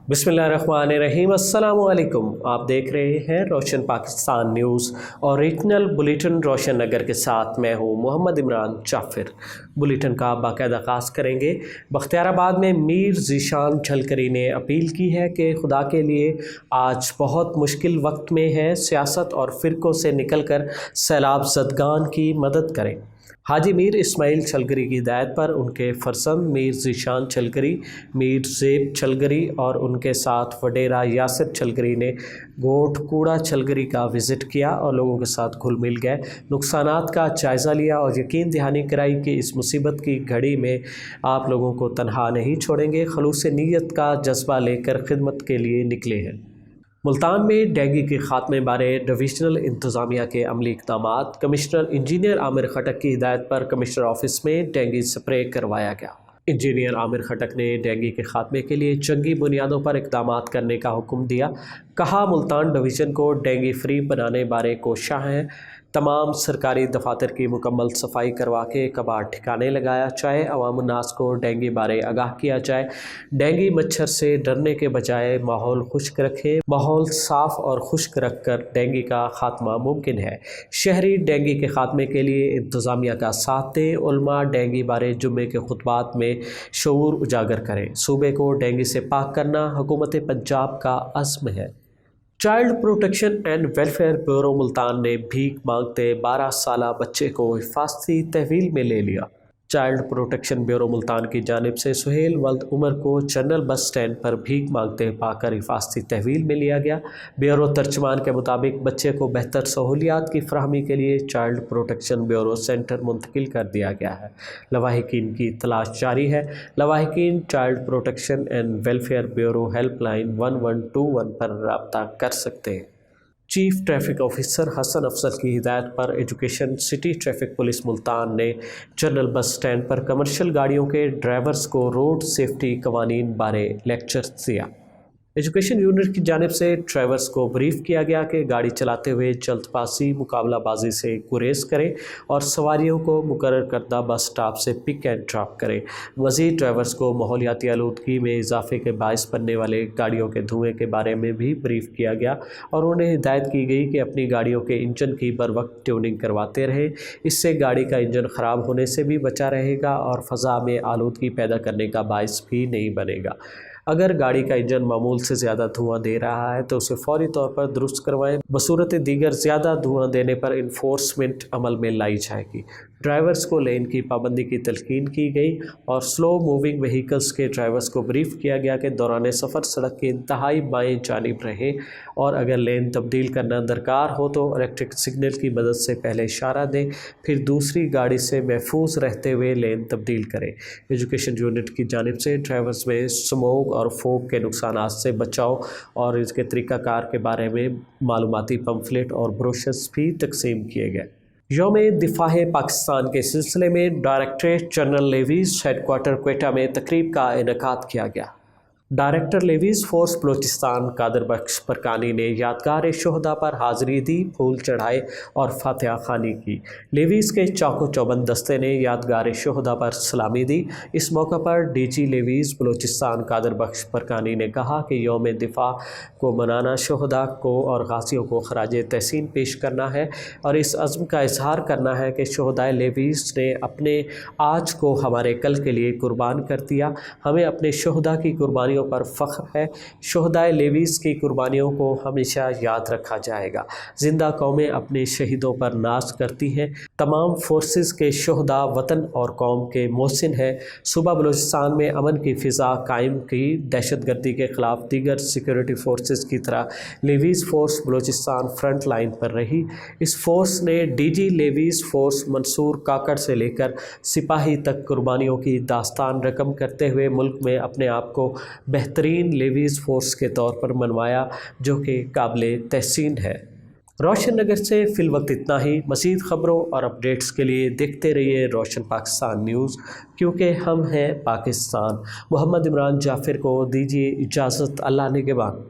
बिस्मिल्लाहिर्रहमानिर्रहीम। अस्सलाम वालेकुम। आप देख रहे हैं रोशन पाकिस्तान न्यूज़ और रीजनल बुलेटिन रोशन नगर के साथ मैं हूं मोहम्मद इमरान जाफिर। बुलेटिन का बाकायदा आगाज़ करेंगे। बख्तियाराबाद में मीर ज़ीशान झलकरी ने अपील की है कि खुदा के लिए आज बहुत मुश्किल वक्त में है, सियासत और फ़िरक़ों से निकल कर सैलाब ज़दगान की मदद करें। हाजी मीर इस्माइल झलकरी की हिदायत पर उनके फर्जंद मीर ज़ीशान झलकरी, मीर ज़ेब झलकरी और उनके साथ वडेरा यासिर झलकरी ने गोठ कूड़ा झलकरी का विज़िट किया और लोगों के साथ घुल मिल गए, नुकसानात का जायज़ा लिया और यकीन दहानी कराई कि इस मुसीबत की घड़ी में आप लोगों को तनहा नहीं छोड़ेंगे। खलूस नीयत का जज्बा लेकर खिदमत के लिए निकले हैं। मुल्तान में डेंगू के खात्मे बारे डिविजनल इंतज़ामिया के अमली इक़दामात। कमिश्नर इंजीनियर आमिर खटक की हिदायत पर कमिश्नर ऑफिस में डेंगू स्प्रे करवाया गया। इंजीनियर आमिर खटक ने डेंगू के खात्मे के लिए जंगी बुनियादों पर इक़दामात करने का हुक्म दिया। कहा, मुल्तान डिवीज़न को डेंगू फ्री बनाने बारे कोशिश है। तमाम सरकारी दफातर की मुकम्मल सफाई करवा के कबाड़ ठिकाने लगाया जाए। अवामुन्नास को डेंगू बारे आगाह किया जाए। डेंगू मच्छर से डरने के बजाय माहौल खुश्क रखें। माहौल साफ़ और खुश्क रख कर डेंगू का खात्मा मुमकिन है। शहरी डेंगू के खात्मे के लिए इंतज़ामिया का साथ दें। उलमा डेंगू बारे जुम्मे के खुतबात में शऊर उजागर करें। सूबे को डेंगू से पाक करना हुकूमत पंजाब का अज़्म है। Child protection and welfare bureau Multan ने भीख मांगते 12 साला बच्चे को हिफाजती तहवील में ले लिया। चाइल्ड प्रोटेक्शन ब्यूरो मुल्तान की जानिब से सुहेल वल्द उमर को जनरल बस स्टैंड पर भीख मांगते पाकर हिफाजती तहवील में लिया गया। ब्यूरो तर्जमान के मुताबिक बच्चे को बेहतर सहूलियात की फराहमी के लिए चाइल्ड प्रोटेक्शन ब्यूरो सेंटर मुंतकिल कर दिया गया है। लवाहिकीन की तलाश जारी है। लवाहिकीन child protection and welfare bureau helpline 1121 पर रब्ता कर सकते हैं। Chief traffic officer Hasan Afzal की हिदायत पर education city traffic police Multan ने जनरल बस स्टैंड पर कमर्शियल गाड़ियों के ड्राइवर्स को रोड सेफ्टी कवानीन बारे लेक्चर दिया। एजुकेशन यूनिट की जानिब से ड्राइवर्स को ब्रीफ किया गया कि गाड़ी चलाते हुए जल्दबाजी मुकाबलाबाजी से गुरेज करें और सवारियों को मुकर्रर करदा बस स्टॉप से पिक एंड ड्रॉप करें। मज़ीद ड्राइवर्स को माहौलियाती आलूदगी में इजाफे के बायस बनने वाले गाड़ियों के धुएँ के बारे में भी ब्रीफ किया गया और उन्हें हिदायत की गई कि अपनी गाड़ियों के इंजन की बर वक्त ट्यूनिंग करवाते रहें। इससे गाड़ी का इंजन ख़राब होने से भी बचा रहेगा और फ़ज़ा में आलूदगी पैदा करने का बायस भी नहीं बनेगा। अगर गाड़ी का इंजन मामूल से ज़्यादा धुआं दे रहा है तो उसे फौरी तौर पर दुरुस्त करवाएं। बसूरत दीगर ज़्यादा धुआं देने पर इन्फोर्समेंट अमल में लाई जाएगी। ड्राइवर्स को लेन की पाबंदी की तलकीन की गई और स्लो मूविंग व्हीकल्स के ड्राइवर्स को ब्रीफ किया गया कि दौरान सफ़र सड़क के इंतहाई बाएं जानिब रहें और अगर लेन तब्दील करना दरकार हो तो इलेक्ट्रिक सिग्नल की मदद से पहले इशारा दें, फिर दूसरी गाड़ी से महफूज रहते हुए लेन तब्दील करें। एजुकेशन यूनिट की जानिब से ड्राइवर्स में स्मोक और फोग के नुकसानात से बचाव और इसके तरीक़ाकार के बारे में मालूमाती पम्फलेट और ब्रोशर्स भी तकसीम किए गए। यौम दिफाए पाकिस्तान के सिलसिले में directorate general levies headquarter Quetta में तकरीब का इनेकाद किया गया। Director levies force Balochistan Qadir Bakhsh Parkani ने यादगार शोहदा पर हाज़िरी दी, फूल चढ़ाए और फातिहा खानी की। लेवीज़ के चाको चौबंद दस्ते ने यादगार शोहदा पर सलामी दी। इस मौका पर डीजी लेवीज़ बलोचिस्तान कादर बख्श परकानी ने कहा कि यौम दिफा को मनाना शोहदा को और गाज़ियों को खराज तहसीन पेश करना है और इस अज़्म का इजहार करना है कि शोहदाए लेवीज़ ने अपने आज को हमारे कल के लिए कुर्बान कर दिया। हमें अपने शोहदा की कुर्बानी पर फ़ख्र है। शोहदाए लेवीज़ की कुर्बानियों को हमेशा याद रखा जाएगा। जिंदा कौमें अपने शहीदों पर नाज करती हैं। तमाम फोर्सेस के शोहदा वतन और कौम के मोहसिन हैं। सूबा बलूचिस्तान में अमन की फ़िज़ा कायम की। दहशतगर्दी के ख़िलाफ़ दीगर सिक्योरिटी फोर्सेस की तरह levies force Balochistan front line पर रही। इस फोर्स ने डीजी लेवीज़ फोर्स मंसूर काकड़ से लेकर सिपाही तक कुर्बानियों की दास्तान रकम करते हुए मुल्क में अपने आप को बेहतरीन लेवीज़ फोर्स के तौर पर मनवाया, जो कि काबिले तहसीन है। रोशन नगर से फ़िल वक्त इतना ही। मज़ीद ख़बरों और अपडेट्स के लिए देखते रहिए रोशन पाकिस्तान न्यूज़, क्योंकि हम हैं पाकिस्तान। मोहम्मद इमरान जाफिर को दीजिए इजाज़त। अल्लाह निगहबान।